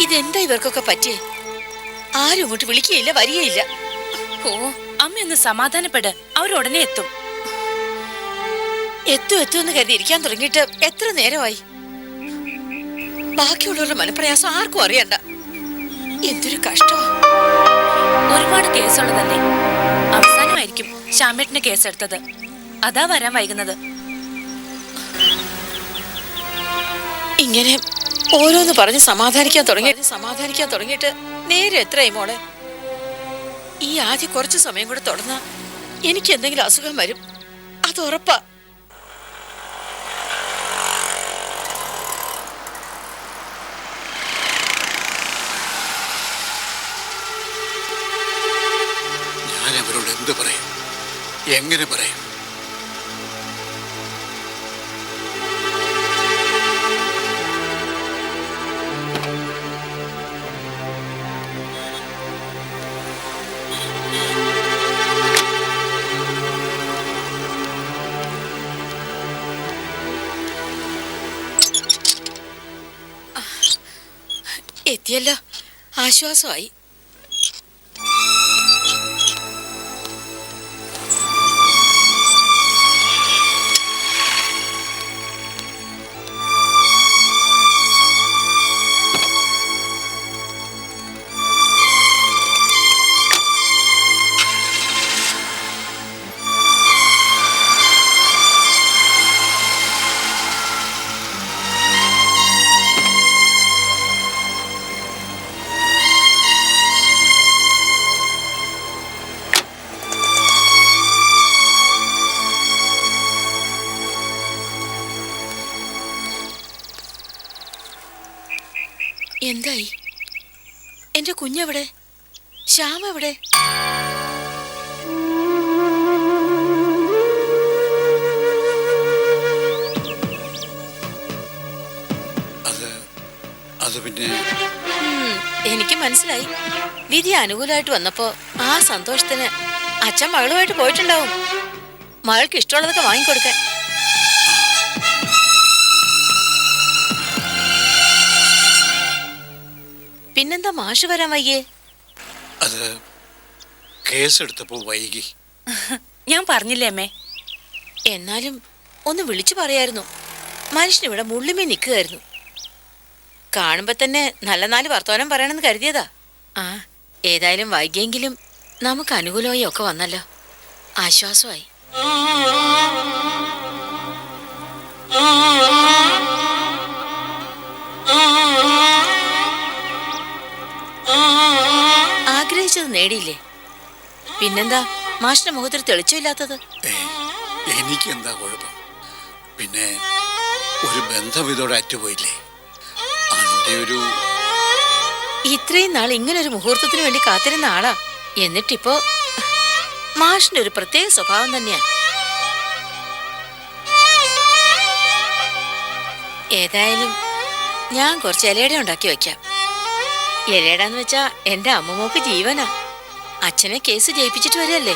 ഇതെന്താ ഇവർക്കൊക്കെ പറ്റിയേ? ആരും ഇങ്ങോട്ട് വിളിക്കുകയില്ല, വരികയില്ല. ഓ, അമ്മയൊന്ന് സമാധാനപ്പെട്, അവരുടനെ എത്തും. എത്തുമെന്ന് കരുതി ഇരിക്കാൻ തുടങ്ങിയിട്ട് എത്ര നേരമായി? ബാക്കിയുള്ളവരുടെ മനപ്രയാസം ആർക്കും അറിയണ്ട. എന്തൊരു കഷ്ടമാ. ഒരുപാട് കേസുള്ളതല്ലേ. അവസാനമായിരിക്കും ശ്യാമേട്ടന് കേസെടുത്തത്. അതാ വരാൻ വൈകുന്നത്. ഇങ്ങനെ ഓരോന്ന് പറഞ്ഞ് സമാധാനിക്കാൻ തുടങ്ങിയിട്ട് നേരെ എത്രയായി മോളെ? ഈ ആദ്യം കുറച്ച് സമയം കൂടെ തുടർന്ന എനിക്ക് എന്തെങ്കിലും അസുഖം വരും, അത് ഉറപ്പാ. ഞാൻ അവരോട് എന്ത് പറയും, എങ്ങനെ പറയും? എത്തിയല്ലോ, ആശ്വാസമായി. എന്തായി? എന്റെ കുഞ്ഞെവിടെ? ശ്യാമ എവിടെ? എനിക്ക് മനസ്സിലായി. വിധി അനുകൂലമായിട്ട് വന്നപ്പോ ആ സന്തോഷത്തിന് അച്ഛൻ മകളുമായിട്ട് പോയിട്ടുണ്ടാവും, മകൾക്ക് ഇഷ്ടമുള്ളതൊക്കെ വാങ്ങിക്കൊടുക്കാൻ. പിന്നെന്താ മാഷ് വരാൻ വൈകിയേ? അത് കേസെടുത്തപ്പോ വൈകി. ഞാൻ പറഞ്ഞില്ലേ അമ്മേ. എന്നാലും ഒന്ന് വിളിച്ചു പറയായിരുന്നു. മനുഷ്യനിവിടെ മുള്ളിമേ നിൽക്കുകയായിരുന്നു. കാണുമ്പോ തന്നെ നല്ല നാല് വർത്തമാനം പറയണമെന്ന് കരുതിയതാ. ആ, ഏതായാലും വൈകിയെങ്കിലും നമുക്ക് അനുകൂലമായി ഒക്കെ വന്നല്ലോ, ആശ്വാസമായി. ആഗ്രഹിച്ചത് നേടിയില്ലേ? പിന്നെന്താ മാഷിന്റെ മുഖത്തൊരു തെളിച്ചമില്ലാത്തത്? എനിക്കെന്താ കുഴപ്പം? പിന്നെ ഒരു ബന്ധം ഇതോടെ അറ്റുപോയില്ലേ? ഇത്രയും നാൾ ഇങ്ങനൊരു മുഹൂർത്തത്തിന് വേണ്ടി കാത്തിരുന്ന ആളാ. എന്നിട്ടിപ്പോ മാഷിന്റെ ഒരു പ്രത്യേക സ്വഭാവം തന്നെയാ. ഏതായാലും ഞാൻ കുറച്ച് ഇലയട ഉണ്ടാക്കി വെക്കാം. ഇലയടാന്ന് വെച്ചാ എന്റെ അമ്മമ്മക്ക് ജീവനാ. അച്ഛനെ കേസ് ജയിപ്പിച്ചിട്ട് വരല്ലേ,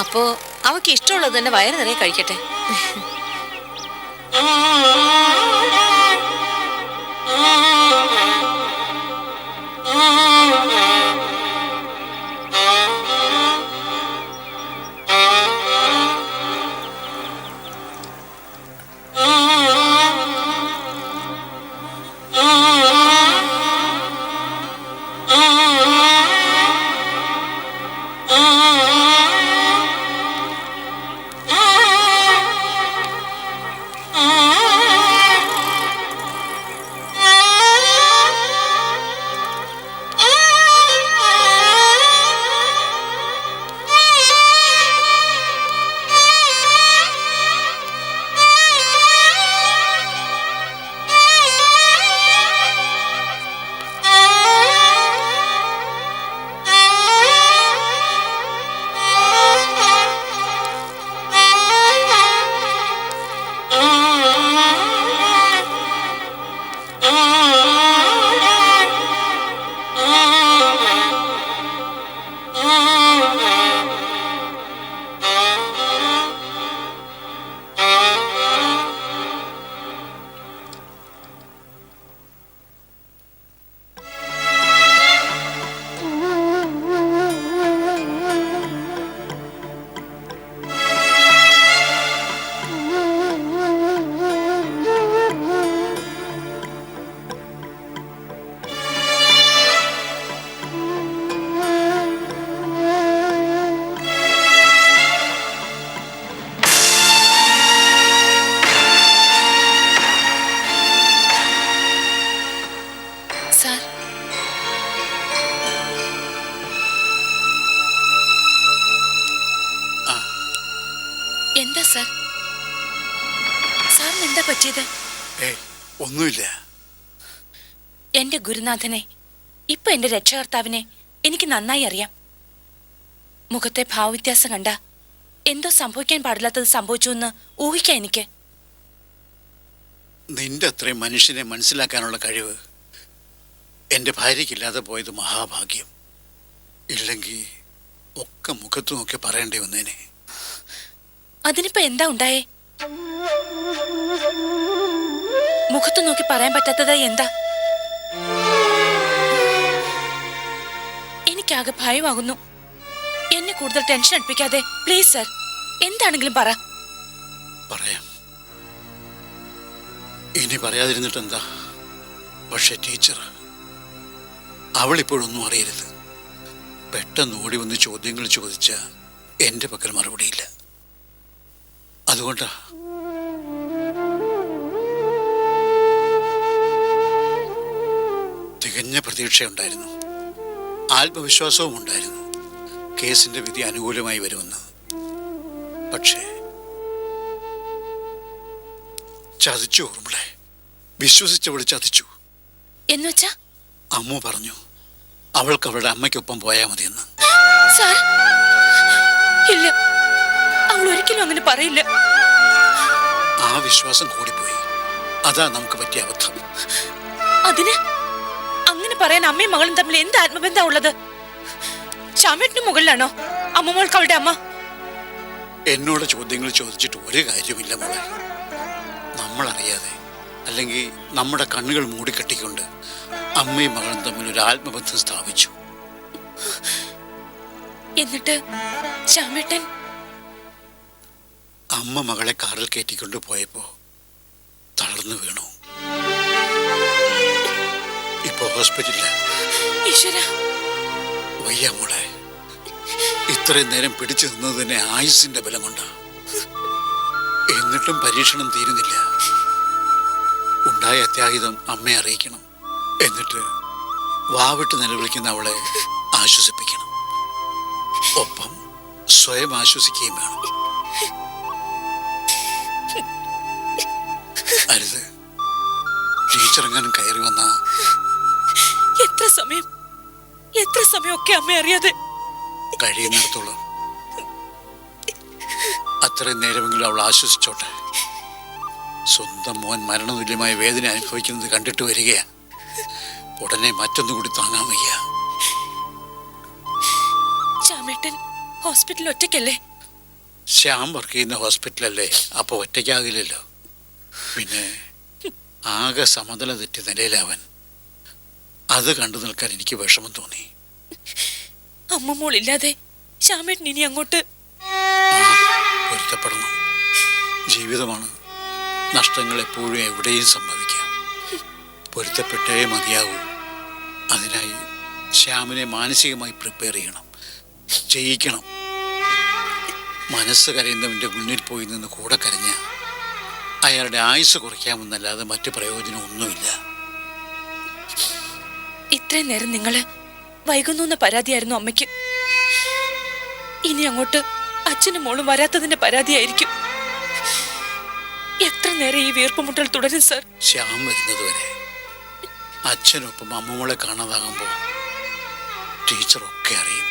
അപ്പോ അവക്ക് ഇഷ്ടമുള്ളത് തന്നെ വയറ് നിറയെ കഴിക്കട്ടെ. എന്താ പറ്റിയത്? ഏയ് ഒന്നുമില്ല. എന്റെ ഗുരുനാഥനെ, ഇപ്പൊ എന്റെ രക്ഷകർത്താവിനെ എനിക്ക് നന്നായി അറിയാം. മുഖത്തെ ഭാവവ്യത്യാസം കണ്ട എന്തോ സംഭവിക്കാൻ പാടില്ലാത്തത് സംഭവിച്ചു എന്ന് ഊഹിക്കാം എനിക്ക്. നിന്റെ അത്രയും മനുഷ്യനെ മനസ്സിലാക്കാനുള്ള കഴിവ് എൻ്റെ ഭാര്യയ്ക്കില്ലാതെ പോയത് മഹാഭാഗ്യം. ഇല്ലെങ്കിൽ ഒക്കെ മുഖത്ത് നോക്കി പറയേണ്ടി വന്നേനെ. അതിനിപ്പോ എന്താ ഉണ്ടായേ? മുഖത്ത് നോക്കി പറയാൻ പറ്റാത്തത് എന്താ? എനിക്കാകെ ഭയമാകുന്നു. എന്നെ കൂടുതൽ ടെൻഷൻ അടുപ്പിക്കാതെ പ്ലീസ് സർ, എന്താണെങ്കിലും പറ. പറയാം. ഇനി പറയാതിരുന്നിട്ട് എന്താ? പക്ഷെ ടീച്ചർ, അവളിപ്പോഴൊന്നും അറിയരുത്. പെട്ടെന്ന് ഓടി വന്ന് ചോദ്യങ്ങൾ ചോദിച്ച എൻ്റെ പക്കൽ മറുപടിയില്ല. അതുകൊണ്ടാ. തികഞ്ഞ പ്രതീക്ഷയുണ്ടായിരുന്നു, ആത്മവിശ്വാസവും ഉണ്ടായിരുന്നു കേസിന്റെ വിധി അനുകൂലമായി വരുമെന്ന്. പക്ഷേ ചതിച്ചു ഓർമ്മളെ. വിശ്വസിച്ചവള് ചതിച്ചു. എന്നുവെച്ചാ? അമ്മു പറഞ്ഞു അവൾക്ക് അവളുടെ അമ്മയ്ക്കൊപ്പം പോയാൽ മതിയെന്ന്. സാർ, ഇല്ല, അവൾ ഒരിക്കലും അങ്ങനെ പറയില്ല. ആ വിശ്വാസം കൂടിപ്പോയി. അതാ നമുക്ക് പറ്റിയ അബദ്ധം. അതിന് അങ്ങനെ പറയാൻ അമ്മയും മകളും തമ്മിൽ എന്ത് ആത്മബന്ധം ഉള്ളത്? ശ്യാമേട്ടന് മുകളിലാണോ അമ്മമ്മൾക്ക് അവളുടെ അമ്മ? എന്നോട് ചോദ്യങ്ങൾ ചോദിച്ചിട്ട് ഒരു കാര്യമില്ല മോളെ. നമ്മളറിയാതെ, അല്ലെങ്കിൽ നമ്മുടെ കണ്ണുകൾ മൂടിക്കെട്ടിക്കൊണ്ട് അമ്മയും മകളും തമ്മിൽ ഒരു ആത്മബന്ധം സ്ഥാപിച്ചു. എന്നിട്ട് ശ്യാമേട്ടൻ അമ്മ മകളെ കാറിൽ കയറ്റിക്കൊണ്ട് പോയപ്പോ തളർന്നു വീണു. ഇപ്പോ ഹോസ്പിറ്റലില്. ഈശ്വര, വയ്യ മോളെ. ഇത്രയും നേരം പിടിച്ചു നിന്നത് തന്നെ ആയുസിന്റെ ബലം കൊണ്ടാ. എന്നിട്ടും പരീക്ഷണം തീരുന്നില്ല. ഉണ്ടായ അത്യാഹിതം അമ്മയെ അറിയിക്കണം. എന്നിട്ട് വാവിട്ട് നിലവിളിക്കുന്ന അവളെ ആശ്വസിപ്പിക്കണം. ഒപ്പം സ്വയം ആശ്വസിക്കുകയും വേണം. അരുത്. ടീച്ചർ എങ്ങാനും കയറി വന്ന എത്ര സമയമൊക്കെ അമ്മ അറിയാതെ കഴിയുന്നിടത്തോളം അത്രയും നേരമെങ്കിലും അവൾ ആശ്വസിച്ചോട്ടെ. സ്വന്തം മോൻ മരണതുല്യമായ വേദന അനുഭവിക്കുന്നത് കണ്ടിട്ട് വരികയാ. ഉടനെ മറ്റൊന്നുകൂടി താങ്ങാൻ വയ്യ. ശ്യാമേട്ടൻ ഹോസ്പിറ്റലിൽ ഒറ്റയ്ക്കല്ലേ? ശ്യാം വർക്ക് ചെയ്യുന്ന ഹോസ്പിറ്റലല്ലേ, അപ്പൊ ഒറ്റയ്ക്കാകില്ലല്ലോ. പിന്നെ ആകെ സമതല തെറ്റി നിലയിലാവൻ. അത് കണ്ടു നിൽക്കാൻ എനിക്ക് വിഷമം തോന്നി. അമ്മമ്മോളില്ലാതെ ശ്യാമേട്ടൻ ഇനി അങ്ങോട്ട് പൊരുത്തപ്പെടണം. ജീവിതമാണ്. നഷ്ടങ്ങൾ എപ്പോഴും എവിടെയും സംഭവിക്കാം. പൊരുത്തപ്പെട്ടേ മതിയാകൂ. അതിനായി ശ്യാമിനെ മാനസികമായി പ്രിപ്പയർ ചെയ്യിക്കണം. മനസ്സ് കരയുന്നവൻ്റെ മുന്നിൽ പോയി നിന്ന് കൂടെ കരഞ്ഞ അയാളുടെ ആയുസ് കുറയ്ക്കാമെന്നല്ലാതെ മറ്റു പ്രയോജനമൊന്നുമില്ല. ഇത്രയും നേരം നിങ്ങള് വൈകുന്നു എന്ന പരാതിയായിരുന്നു അമ്മയ്ക്ക്. ഇനി അങ്ങോട്ട് അച്ഛനും മോളും വരാത്തതിന്റെ പരാതിയായിരിക്കും. എത്ര നേരം ഈ വീർപ്പുമുട്ടൽ തുടരും സർ? ശ്യാം വരുന്നതുവരെ അച്ഛനൊപ്പം അമ്മമ്മളെ കാണാതാകുമ്പോൾ ടീച്ചറൊക്കെ അറിയും.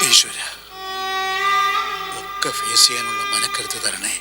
ഈശ്വര, ഒക്കെ ഫേസ് ചെയ്യാനുള്ള മനക്കരുത്ത് തരണേ.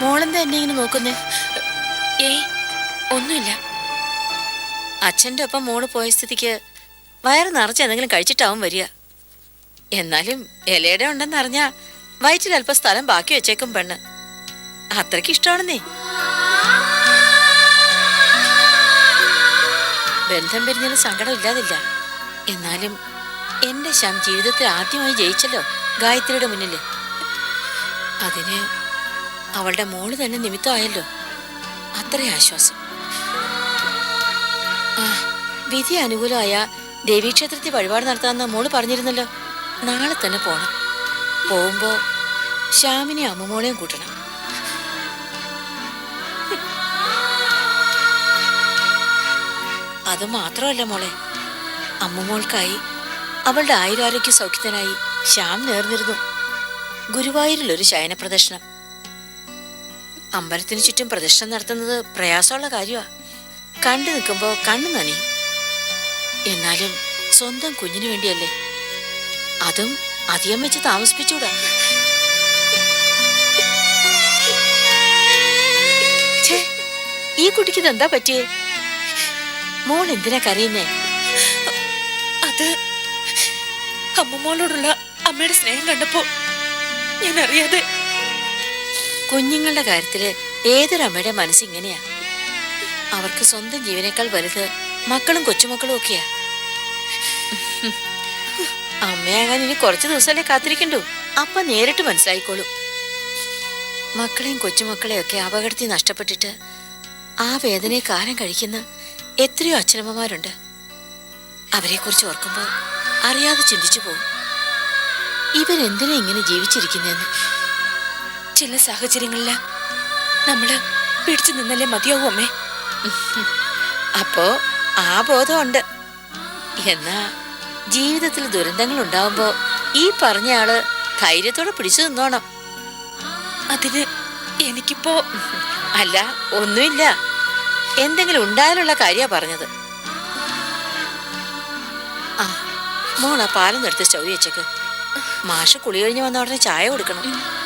മോളെന്താ എന്നെ ഇങ്ങനെ നോക്കുന്നേ? ഏയ് ഒന്നുമില്ല. അച്ഛൻ്റെ ഒപ്പം മോള് പോയ സ്ഥിതിക്ക് വയറ് നിറച്ച് എന്തെങ്കിലും കഴിച്ചിട്ടാവും വരിക. എന്നാലും ഇലയുടെ ഉണ്ടെന്നറിഞ്ഞാ വയറ്റിൽ അല്പം സ്ഥലം ബാക്കി വെച്ചേക്കും പെണ്ണ്. അത്രയ്ക്ക് ഇഷ്ടമാണെന്നേ. ബന്ധം പിരിഞ്ഞാലും സങ്കടം ഇല്ലാതില്ല. എന്നാലും എന്റെ ശ്യാം ജീവിതത്തിൽ ആദ്യമായി ജയിച്ചല്ലോ ഗായത്രിയുടെ മുന്നില്. അതിന് അവളുടെ മോള് തന്നെ നിമിത്തമായല്ലോ. അത്രേ ആശ്വാസം. ആ, വിധി അനുകൂലമായ ദേവീക്ഷേത്രത്തിൽ വഴിപാട് നടത്താമെന്ന് മോള് പറഞ്ഞിരുന്നല്ലോ. നാളെ തന്നെ പോണം. പോകുമ്പോ ശ്യാമിനെ അമ്മമോളെയും കൂട്ടണം. അത് മാത്രമല്ല മോളെ, അമ്മമോൾക്കായി അവളുടെ ആയുരാരോഗ്യ സൗഖ്യത്തിനായി ശ്യാം നേർന്നിരുന്നു ഗുരുവായൂരിലൊരു ശയന പ്രദർശനം. അമ്പലത്തിന് ചുറ്റും പ്രദർശനം നടത്തുന്നത് പ്രയാസമുള്ള കാര്യമാ. കണ്ടു നിൽക്കുമ്പോ കണ്ണു നനയും. എന്നാലും സ്വന്തം കുഞ്ഞിനു വേണ്ടിയല്ലേ. അതും അധികം വെച്ച് താമസിപ്പിച്ചൂടാ. ഈ കുട്ടിക്ക് ഇതെന്താ പറ്റിയേ? മോൾ എന്തിനാ കരയുന്നേ? അത് അമ്മമ്മോളോടുള്ള അമ്മയുടെ സ്നേഹം കണ്ടപ്പോ ഞാൻ അറിയാതെ. കുഞ്ഞുങ്ങളുടെ കാര്യത്തില് ഏതൊരമ്മയുടെ മനസ്സ് ഇങ്ങനെയാ. അവർക്ക് സ്വന്തം ജീവനേക്കാൾ വലുത് മക്കളും കൊച്ചുമക്കളും ഒക്കെയാ. അമ്മയാകാൻ ഇനി കുറച്ചു ദിവസമല്ലേ കാത്തിരിക്കണ്ടു. അപ്പ നേരിട്ട് മനസ്സിലായിക്കോളൂ. മക്കളെയും കൊച്ചുമക്കളെയും ഒക്കെ അപകടത്തിൽ നഷ്ടപ്പെട്ടിട്ട് ആ വേദനയെ കാലം കഴിക്കുന്ന എത്രയോ അച്ഛനമ്മമാരുണ്ട്. അവരെ കുറിച്ച് ഓർക്കുമ്പോ അറിയാതെ ചിന്തിച്ചു പോകും, ഇവരെന്തിനാ ഇങ്ങനെ ജീവിച്ചിരിക്കുന്നെന്ന്. ചില സാഹചര്യങ്ങളില് നമ്മള് പിടിച്ചു നിന്നല്ലേ മതിയാവൂ അമ്മേ. അപ്പോ ആ ബോധമുണ്ട്. എന്നാ ജീവിതത്തിൽ ദുരന്തങ്ങൾ ഉണ്ടാവുമ്പോ ഈ പറഞ്ഞ ആള് ധൈര്യത്തോടെ പിടിച്ചു നിന്നോണം. അതിന് എനിക്കിപ്പോ അല്ല, ഒന്നുമില്ല. എന്തെങ്കിലും ഉണ്ടായാലുള്ള കാര്യാ പറഞ്ഞത്. ആ, മോളാ പാലം നിർത്തി സ്റ്റൗ വെച്ചേക്ക്. മാഷ് കുളി കഴിഞ്ഞ് വന്ന ഉടനെ ചായ കൊടുക്കണം.